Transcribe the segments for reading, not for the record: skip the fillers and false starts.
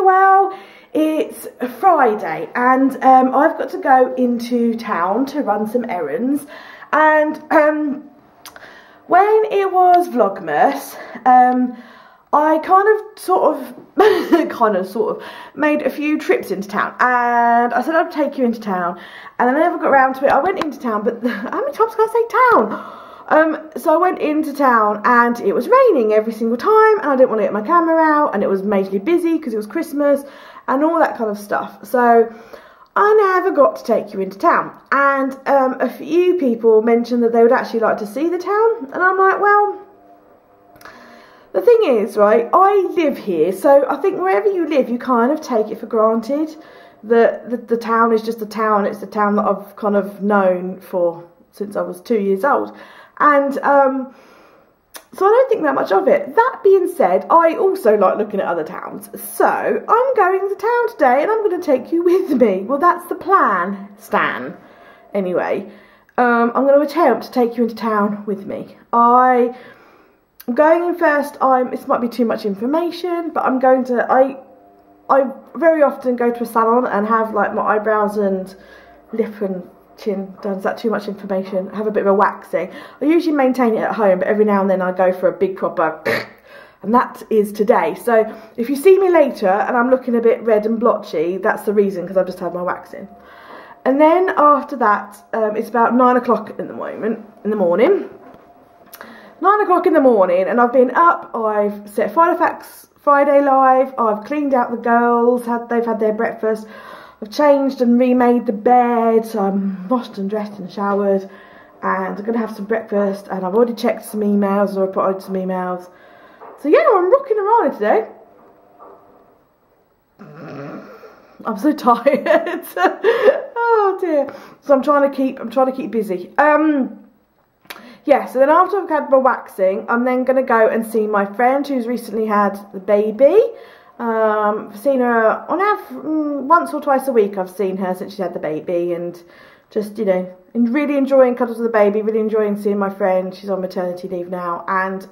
well. It's Friday and I've got to go into town to run some errands, and when it was Vlogmas, I kind of sort of made a few trips into town, and I said I'd take you into town, and I never got around to it. I went into town, but how many times can I say town? So I went into town and it was raining every single time, and I didn't want to get my camera out, and it was majorly busy because it was Christmas and all that kind of stuff. So I never got to take you into town, and a few people mentioned that they would actually like to see the town, and I'm like, well, the thing is, right, I live here, so I think wherever you live, you kind of take it for granted that the town is just a town. It's the town that I've kind of known for since I was 2 years old. And so I don't think that much of it. That being said, I also like looking at other towns. So I'm going to town today and I'm going to take you with me. Well, that's the plan, Stan. Anyway, I'm going to attempt to take you into town with me. I'm going in first. This might be too much information, but I'm going to... I very often go to a salon and have like my eyebrows and lip and chin done. Is that too much information? I have a bit of a waxing. I usually maintain it at home, but every now and then I go for a big proper and that is today. So if you see me later and I'm looking a bit red and blotchy, that's the reason, because I've just had my waxing. And then after that, it's about 9 o'clock in the morning. 9 o'clock in the morning, and I've been up. I've set Friday live. I've cleaned out the girls. They've had their breakfast. I've changed and remade the bed. So I'm washed and dressed and showered, and I'm going to have some breakfast, and I've already checked some emails, or replied some emails. So yeah, I'm rocking and rolling today. I'm so tired. Oh dear. So I'm trying to keep busy. Yeah, so then after I've had my waxing, I'm then going to go and see my friend who's recently had the baby. I've seen her once or twice a week. I've seen her since she had the baby, and just, you know, really enjoying cuddles with the baby, really enjoying seeing my friend. She's on maternity leave now, and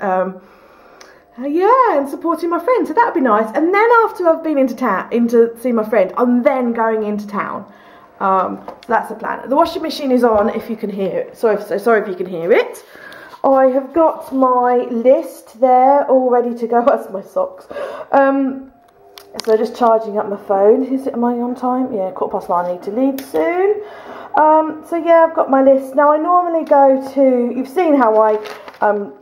yeah, and supporting my friend. So that'd be nice. And then after I've been into town, to see my friend, I'm then going into town. So that's the plan. The washing machine is on, if you can hear it. Sorry if you can hear it. I have got my list there all ready to go. That's my socks. So just charging up my phone. Am I on time? Yeah, 9:15. I need to leave soon. So yeah, I've got my list. Now I normally go to, you've seen how I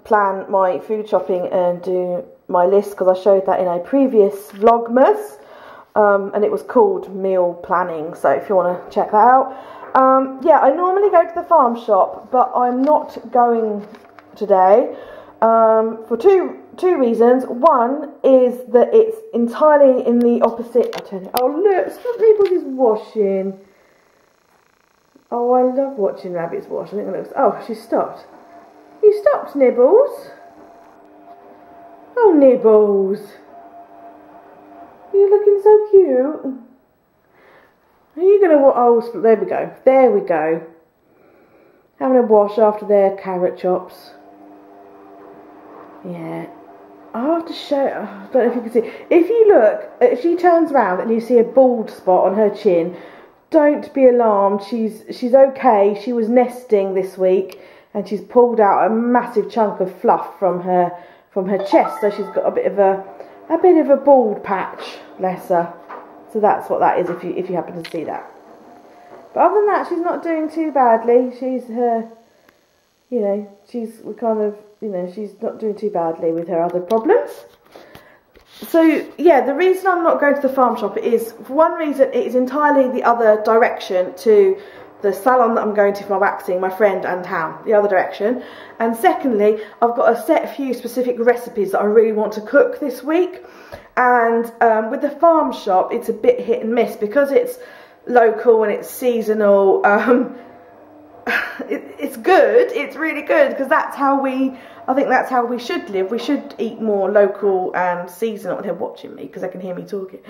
plan my food shopping and do my list, because I showed that in a previous Vlogmas. And it was called meal planning, so if you want to check that out. Yeah, I normally go to the farm shop, but I'm not going today for two reasons. One is that it's entirely in the opposite. I tell you, oh look, Snibbles is washing. Oh, I love watching rabbits wash. I think it looks. Oh, she stopped. You stopped, Nibbles. Oh, Nibbles. You're looking so cute. Are you going to... Oh, there we go. There we go. Having a wash after their carrot chops. Yeah. I'll have to show... I don't know if you can see. If you look... If she turns around and you see a bald spot on her chin, don't be alarmed. She's okay. She was nesting this week, and she's pulled out a massive chunk of fluff from her chest. So she's got a bit of a bald patch, bless her. So that's what that is, if you happen to see that. But other than that, she's not doing too badly. She's not doing too badly with her other problems. So yeah, the reason I'm not going to the farm shop is, for one reason, it is entirely the other direction to the salon that I'm going to for my waxing, my friend and town, the other direction. And secondly, I've got a few specific recipes that I really want to cook this week. And with the farm shop, it's a bit hit and miss, because it's local and it's seasonal. It's good, it's really good, because I think that's how we should live. We should eat more local and seasonal. They're watching me because they can hear me talking.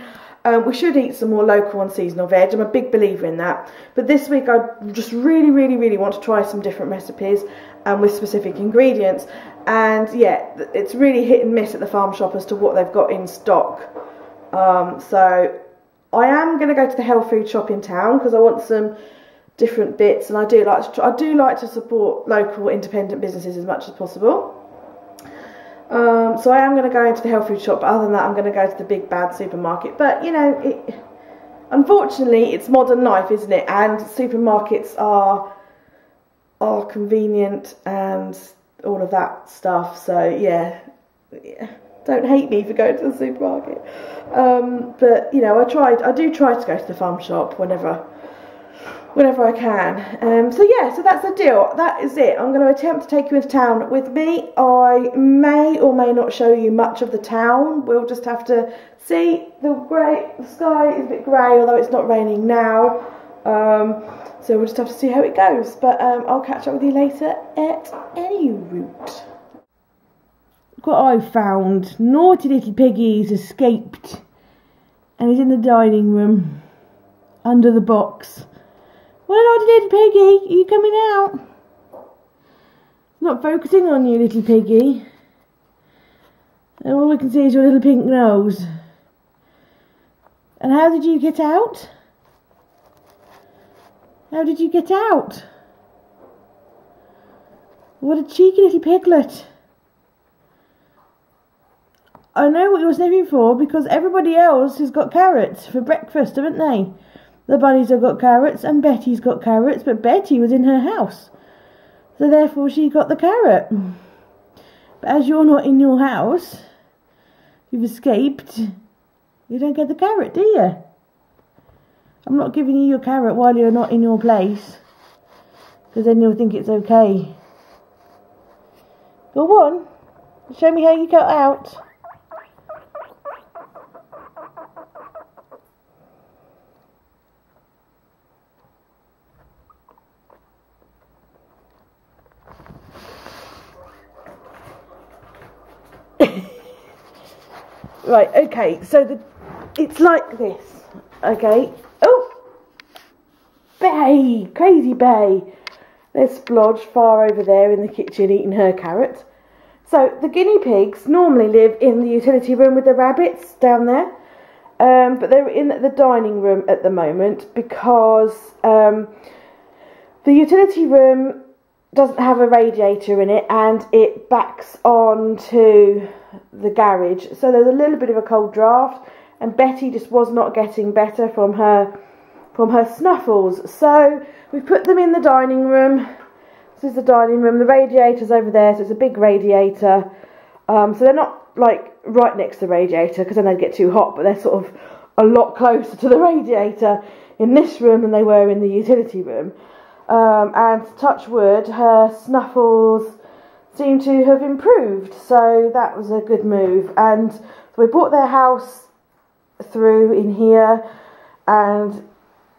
We should eat some more local and seasonal veg. I'm a big believer in that. But this week I just really want to try some different recipes with specific ingredients. And yeah, it's really hit and miss at the farm shop as to what they've got in stock. So I am going to go to the health food shop in town because I want some different bits, and I do like to support local independent businesses as much as possible. So I am going to go into the health food shop, but other than that I'm going to go to the big bad supermarket. But you know, unfortunately it's modern life, isn't it? And supermarkets are convenient and all of that stuff. So yeah, don't hate me for going to the supermarket. But you know, I do try to go to the farm shop whenever I can. So yeah, so that's the deal. That is it. I'm going to attempt to take you into town with me. I may or may not show you much of the town. We'll just have to see. The sky is a bit grey, although it's not raining now. So we'll just have to see how it goes. But I'll catch up with you later at any route. Look what I found. Naughty little piggy's escaped. And he's in the dining room. Under the box. What a naughty little piggy. Are you coming out? Not focusing on you, little piggy. And all we can see is your little pink nose. And how did you get out? How did you get out? What a cheeky little piglet. I know what you're sniffing for because everybody else has got carrots for breakfast, haven't they? The bunnies have got carrots and Betty's got carrots, but Betty was in her house. So therefore she got the carrot. But as you're not in your house, you've escaped, you don't get the carrot, do you? I'm not giving you your carrot while you're not in your place, because then you'll think it's okay. Go on, show me how you got out. Right, okay, so it's like this, okay. Oh, Bay, crazy Bay. There's Splodge far over there in the kitchen eating her carrot. So the guinea pigs normally live in the utility room with the rabbits down there, but they're in the dining room at the moment because the utility room doesn't have a radiator in it and it backs onto the garage, so there's a little bit of a cold draft, and Betty just was not getting better from her snuffles. So we put them in the dining room. This is the dining room. The radiator's over there, so it's a big radiator. So they're not like right next to the radiator because then they'd get too hot, but they're sort of a lot closer to the radiator in this room than they were in the utility room. And touch wood, her snuffles seem to have improved, so that was a good move. And so we brought their house through in here, and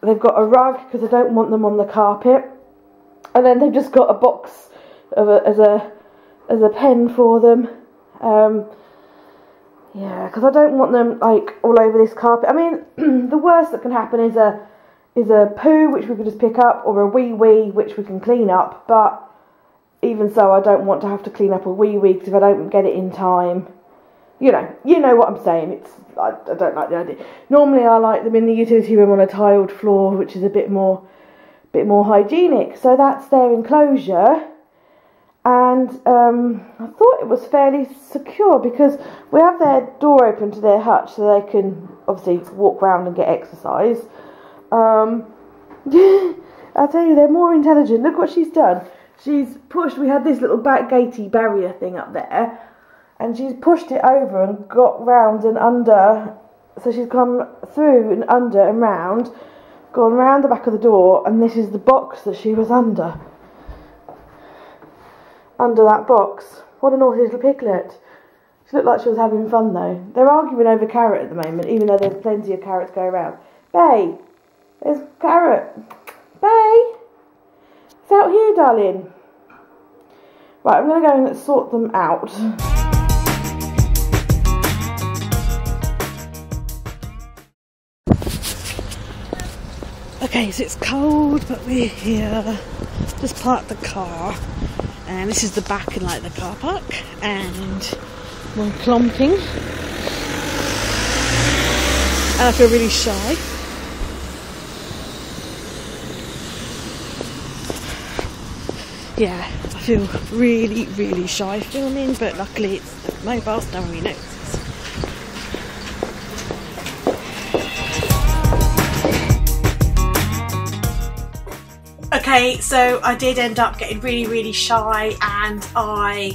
they've got a rug because I don't want them on the carpet, and then they've just got a box of as a pen for them. Yeah, because I don't want them like all over this carpet. I mean, the worst that can happen is a poo, which we can just pick up, or a wee, which we can clean up. But even so, I don't want to have to clean up a wee because if I don't get it in time, you know what I'm saying. I don't like the idea. Normally, I like them in the utility room on a tiled floor, which is a bit more hygienic. So that's their enclosure, and I thought it was fairly secure because we have their door open to their hutch, so they can obviously walk around and get exercise. I'll tell you, they're more intelligent. Look what she's done. She's pushed, we had this little back-gatey barrier thing up there, and she's pushed it over and got round and under. So she's come through and under and round, gone round the back of the door, and this is the box that she was under. Under that box. What a naughty little piglet. She looked like she was having fun though. They're arguing over carrot at the moment, even though there's plenty of carrots going around. Bay, there's carrot. Bay, it's out here, darling. Right, I'm going to go and sort them out. Okay, so it's cold, but we're here. Just parked the car, and this is the back and like the car park, and we're clomping. and I feel really shy. Yeah, I feel really, really shy filming, but luckily it's the mobile, so no one really notices. Okay, so I did end up getting really, really shy, and I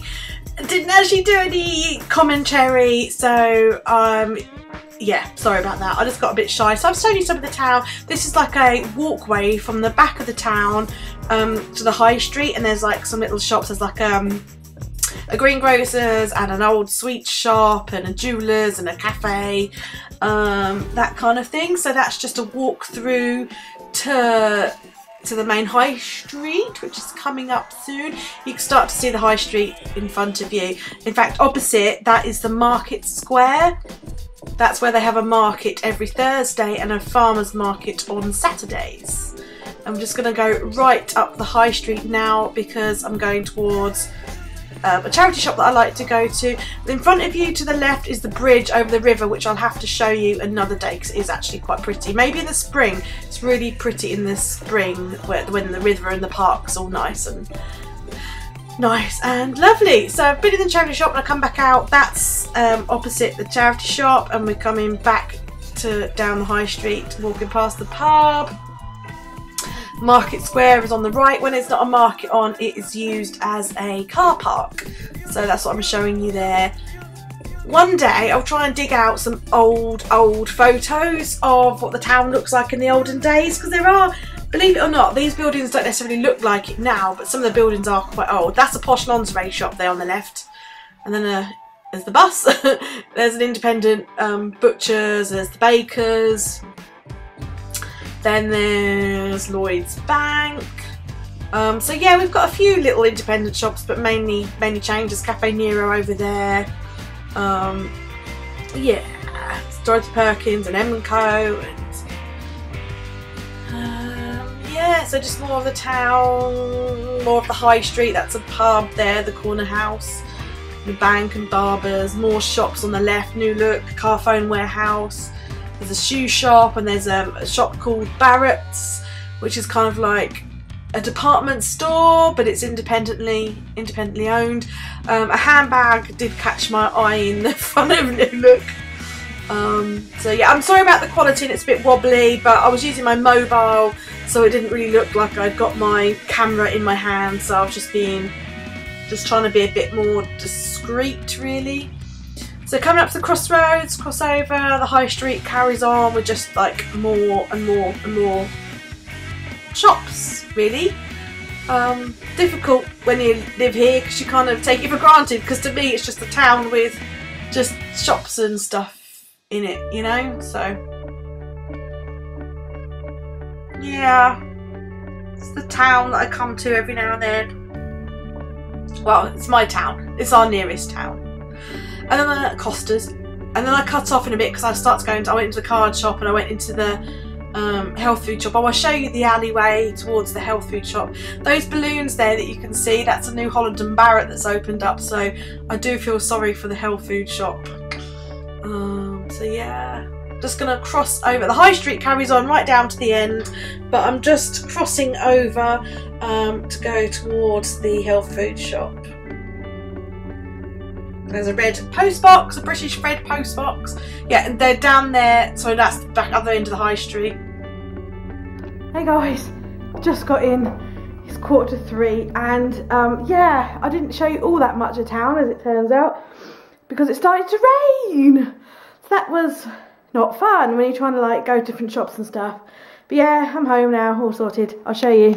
didn't actually do any commentary, so yeah, sorry about that. I just got a bit shy. So I've shown you some of the town. This is like a walkway from the back of the town to the high street, and there's like some little shops. There's like a greengrocer's and an old sweet shop and a jeweller's and a cafe, that kind of thing. So that's just a walk through to the main high street, which is coming up soon. You can start to see the high street in front of you. In fact, opposite that is the market square. That's where they have a market every Thursday and a farmer's market on Saturdays. I'm just going to go right up the high street now because I'm going towards a charity shop that I like to go to. In front of you to the left is the bridge over the river, which I'll have to show you another day because it is actually quite pretty. Maybe in the spring. It's really pretty in the spring when the river and the park's all nice and lovely. So I've been in the charity shop and I come back out. That's opposite the charity shop, and we're coming back down the high street, walking past the pub. Market Square is on the right. When it's not a market on, it is used as a car park. So that's what I'm showing you there. One day I'll try and dig out some old photos of what the town looks like in the olden days, because there are, believe it or not, these buildings don't necessarily look like it now, but some of the buildings are quite old. That's a posh lingerie shop there on the left, and then there's the bus. There's an independent butcher's, there's the baker's, then there's Lloyd's Bank. So yeah, we've got a few little independent shops, but mainly chains. Cafe Nero over there. Yeah, it's Dorothy Perkins and M&Co, and yeah, so just more of the town, more of the high street. That's a pub there, the corner house, the bank and barbers. More shops on the left. New Look, car phone warehouse. There's a shoe shop, and there's a shop called Barrett's, which is kind of like a department store, but it's independently owned. A handbag did catch my eye in the front of New Look. So yeah, I'm sorry about the quality and it's a bit wobbly, but I was using my mobile, so it didn't really look like I'd got my camera in my hand, so I was just trying to be a bit more discreet, really. So coming up to the crossroads, crossover, the high street carries on with just like more and more and more shops, really. Difficult when you live here because you kind of take it for granted, because to me it's just a town with just shops and stuff in it, you know. So yeah, it's the town that I come to every now and then. Well, it's my town, it's our nearest town. And then at Costa's, and then I cut off in a bit because I went into the card shop and I went into the health food shop. I will show you the alleyway towards the health food shop. Those balloons there that you can see, that's a new Holland and Barrett that's opened up, so I do feel sorry for the health food shop. So yeah, just gonna cross over. The high street carries on right down to the end, but I'm just crossing over to go towards the health food shop. There's a red post box, a British red post box. Yeah, and they're down there, so that's the back other end of the high street. Hey guys, just got in. It's 3:15, and yeah, I didn't show you all that much of town, as it turns out, because it started to rain. So that was not fun when you're trying to like go to different shops and stuff. But yeah, I'm home now, all sorted. I'll show you.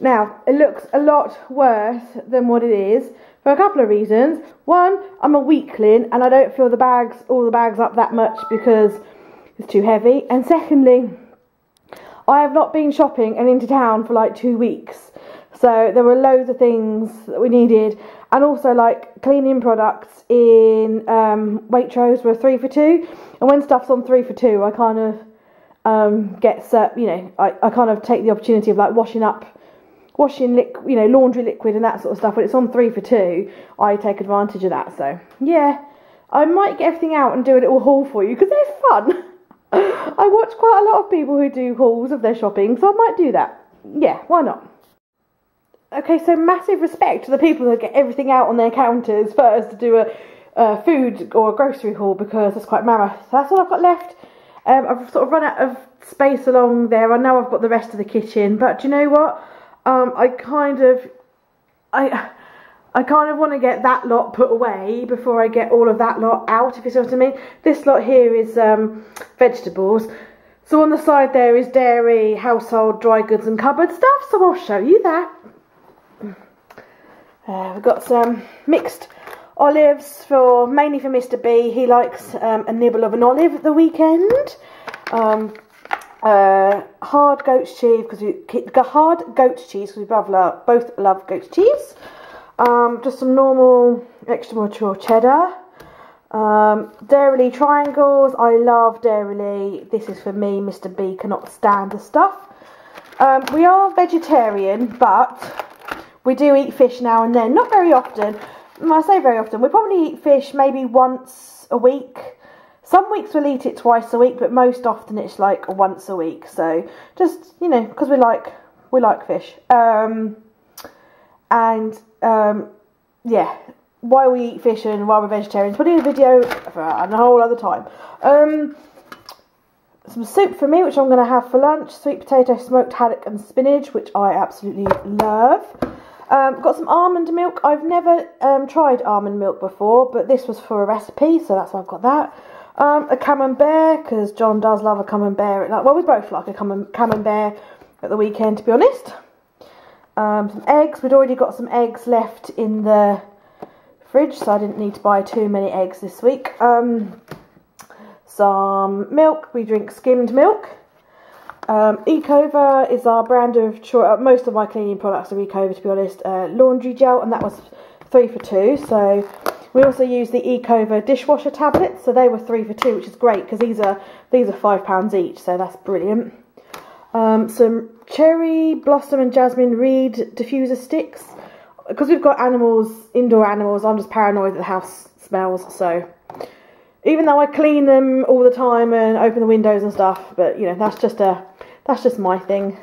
Now, it looks a lot worse than what it is, for a couple of reasons. One, I'm a weakling and I don't fill all the bags up that much because it's too heavy. And secondly, I have not been shopping and into town for like 2 weeks. So there were loads of things that we needed, and also like cleaning products in Waitrose were 3 for 2. And when stuff's on 3 for 2, I kind of I kind of take the opportunity of like washing laundry liquid and that sort of stuff. When it's on 3 for 2, I take advantage of that. So yeah, I might get everything out and do a little haul for you because they're fun. I watch quite a lot of people who do hauls of their shopping, so I might do that. Yeah, why not? Okay, so massive respect to the people that get everything out on their counters first to do a food or a grocery haul, because it's quite mammoth. That's all I've got left. I've sort of run out of space along there. I know I've got the rest of the kitchen, but do you know what? I kind of want to get that lot put away before I get all of that lot out, if you see what I mean. This lot here is vegetables. So on the side there is dairy, household, dry goods and cupboard stuff, so I'll show you that. We've got some mixed olives, mainly for Mr. B. He likes a nibble of an olive at the weekend. Hard goat's cheese, because we both love goat's cheese. Just some normal extra mature cheddar. Dairy triangles. I love dairy. This is for me. Mr. B cannot stand the stuff. We are vegetarian, but we do eat fish now and then. Not very often. I say very often. We probably eat fish maybe once a week. Some weeks we'll eat it twice a week, but most often it's like once a week. So just, you know, because we like fish. Yeah, why we eat fish and why we're vegetarians. We'll do a video for a whole other time. Some soup for me, which I'm going to have for lunch. Sweet potato, smoked haddock and spinach, which I absolutely love. Got some almond milk. I've never tried almond milk before, but this was for a recipe, so that's why I've got that. A camembert, because John does love a camembert. Well, we both like a camembert at the weekend, to be honest. Some eggs. We'd already got some eggs left in the fridge, so I didn't need to buy too many eggs this week. Some milk. We drink skimmed milk. Ecova is our brand of choice. Most of my cleaning products are Ecova, to be honest. Laundry gel, and that was 3 for 2. So we also use the Ecova dishwasher tablets, so they were 3 for 2, which is great because these are £5 each, so that's brilliant. Some cherry blossom and jasmine reed diffuser sticks. Because we've got animals, indoor animals, I'm just paranoid that the house smells, so even though I clean them all the time and open the windows and stuff, but you know, that's just my thing.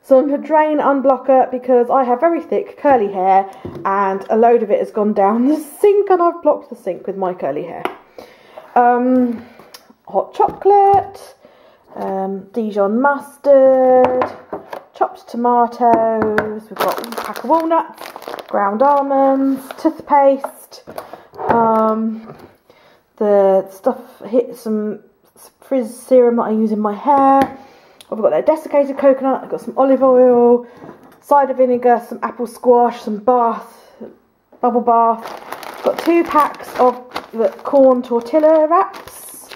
Some drain unblocker, because I have very thick curly hair and a load of it has gone down the sink and I've blocked the sink with my curly hair. Hot chocolate, Dijon mustard, chopped tomatoes, we've got a pack of walnuts, ground almonds, toothpaste, the stuff, some frizz serum that I use in my hair. I've got their desiccated coconut, I've got some olive oil, cider vinegar, some apple squash, some bubble bath. Got 2 packs of the corn tortilla wraps,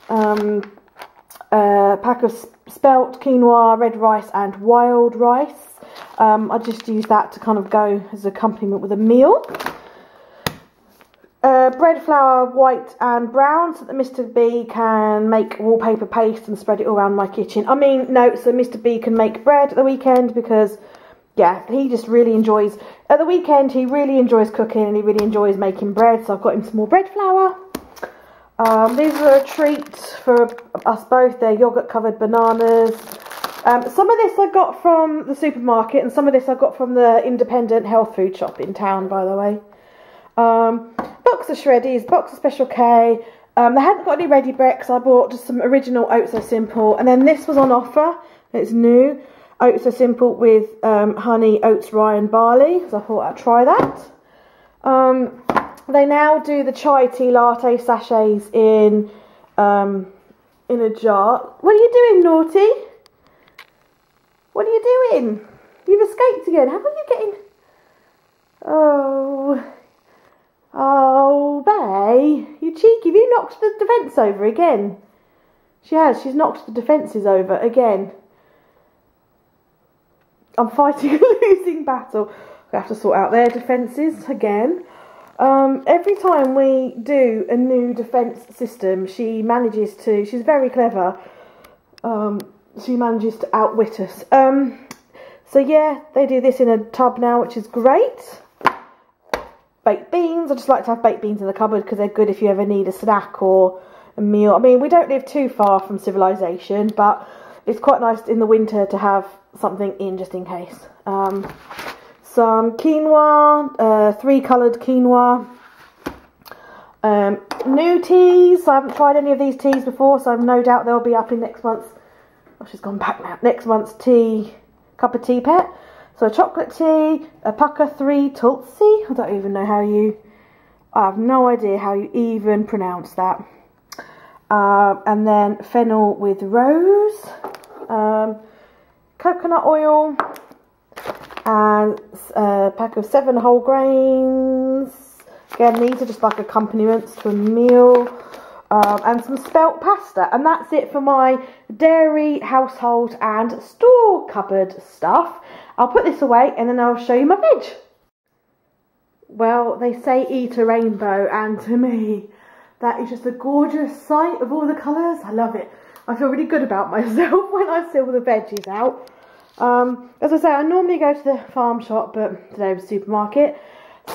a pack of spelt, quinoa, red rice and wild rice. I just use that to kind of go as an accompaniment with a meal. Bread flour, white and brown, so that Mr. B can make wallpaper paste and spread it all around my kitchen. I mean, no, so Mr. B can make bread at the weekend because, yeah, he just really enjoys, at the weekend he really enjoys cooking and he really enjoys making bread, so I've got him some more bread flour. These are a treat for us both. They're yogurt covered bananas. Some of this I got from the supermarket and some of this I got from the independent health food shop in town, by the way. Box of shreddies, box of Special K. They hadn't got any ready bread, so I bought just some original Oats So Simple. And then this was on offer. It's new. Oats So Simple with honey, oats, rye and barley. So I thought I'd try that. They now do the chai tea latte sachets in a jar. What are you doing, naughty? What are you doing? You've escaped again. How are you getting... Oh, Bay, you cheeky. Have you knocked the defence over again? She has. She's knocked the defences over again. I'm fighting a losing battle. I have to sort out their defences again. Every time we do a new defence system, she manages to... She's very clever. She manages to outwit us. So yeah, they do this in a tub now, which is great. Baked beans. I just like to have baked beans in the cupboard because they're good if you ever need a snack or meal. I mean, we don't live too far from civilization, but it's quite nice in the winter to have something in just in case. Some quinoa, 3 coloured quinoa. New teas. I haven't tried any of these teas before, so I've no doubt they'll be up in next month's. Oh, she's gone back now. Next month's cup of tea pet. So a chocolate tea, a pucker 3 Tulsi. I don't even know how you. I have no idea how you even pronounce that. And then fennel with rose, coconut oil, and a pack of 7 whole grains. Again, these are just like accompaniments to a meal, and some spelt pasta. And that's it for my dairy, household and store cupboard stuff. I'll put this away and then I'll show you my veg. Well, they say eat a rainbow, and to me, that is just a gorgeous sight of all the colours. I love it. I feel really good about myself when I see all the veggies out. As I say, I normally go to the farm shop, but today was supermarket.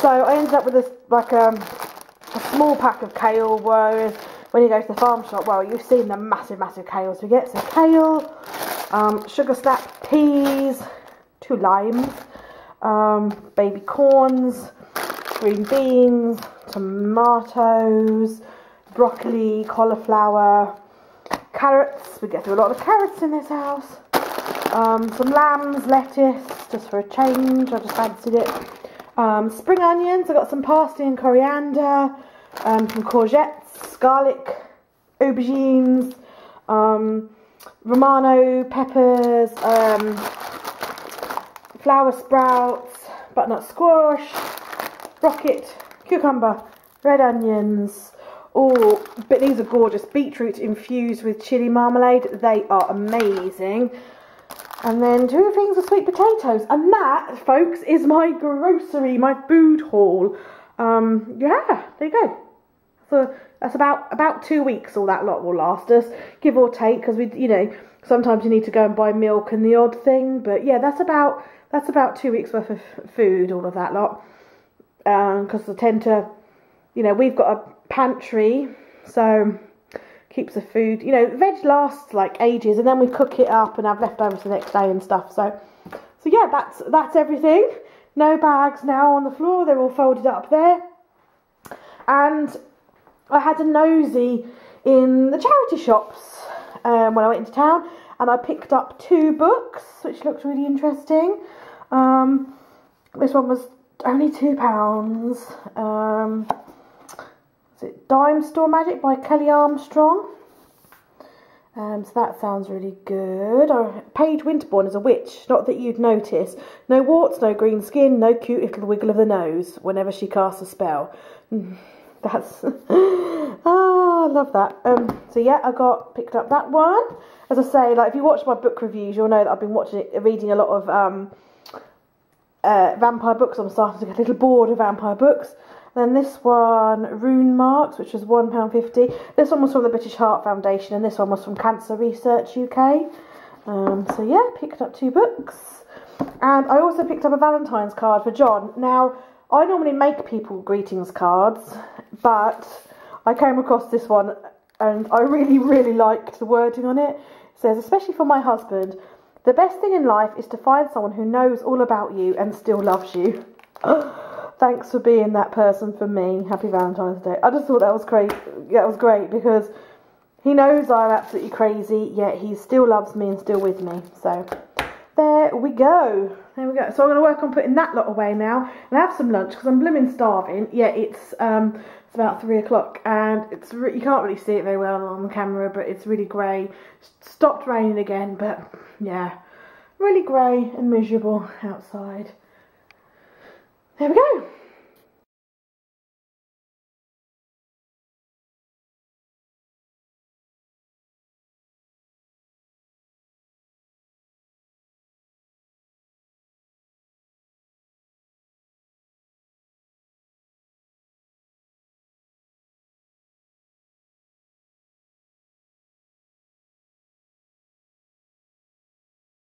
So I ended up with this, like a small pack of kale, whereas when you go to the farm shop, well, you've seen the massive kales we get. So kale, sugar snap peas, 2 limes, baby corns, green beans, tomatoes, broccoli, cauliflower, carrots. We get through a lot of carrots in this house. Some lambs, lettuce, just for a change. I just fancied it. Spring onions. I got some parsley and coriander. Some courgettes, garlic, aubergines, Romano peppers, flower sprouts, butternut squash, rocket, cucumber, red onions. Oh, but these are gorgeous. Beetroot infused with chilli marmalade. They are amazing. And then 2 things of sweet potatoes. And that, folks, is my grocery, my food haul. Yeah, there you go. So that's about 2 weeks all that lot will last us, give or take, because we, you know, sometimes you need to go and buy milk and the odd thing. But yeah, that's about 2 weeks worth of food, all of that lot. Because I tend to, you know, we've got a pantry, so keeps the food, you know, veg lasts like ages, and then we cook it up and have leftovers the next day and stuff. So yeah, that's everything. No bags now on the floor, they're all folded up there. And I had a nosy in the charity shops when I went into town, and I picked up 2 books which looked really interesting. This one was only £2. Is it Dime Store Magic by Kelly Armstrong? So that sounds really good. Paige Winterbourne is a witch, not that you'd notice. No warts, no green skin, no cute little wiggle of the nose whenever she casts a spell. That's I love that. So yeah, I picked up that one. As I say, like if you watch my book reviews, you'll know that I've been reading a lot of vampire books. I'm starting to get a little bored of vampire books. Then this one, Rune Marks, which was £1.50. This one was from the British Heart Foundation, and this one was from Cancer Research UK. So yeah, picked up 2 books. And I also picked up a Valentine's card for John. Now, I normally make people greetings cards, but I came across this one and I really liked the wording on it. It says, especially for my husband, the best thing in life is to find someone who knows all about you and still loves you. Thanks for being that person for me. Happy Valentine's Day. I just thought that was great. Yeah, it was great because he knows I'm absolutely crazy, yet he still loves me and still with me. So there we go. There we go. So I'm going to work on putting that lot away now and have some lunch because I'm blooming starving. Yeah, it's about 3 o'clock and you can't really see it very well on the camera, but it's really grey. Stopped raining again, but yeah, really grey and miserable outside. There we go.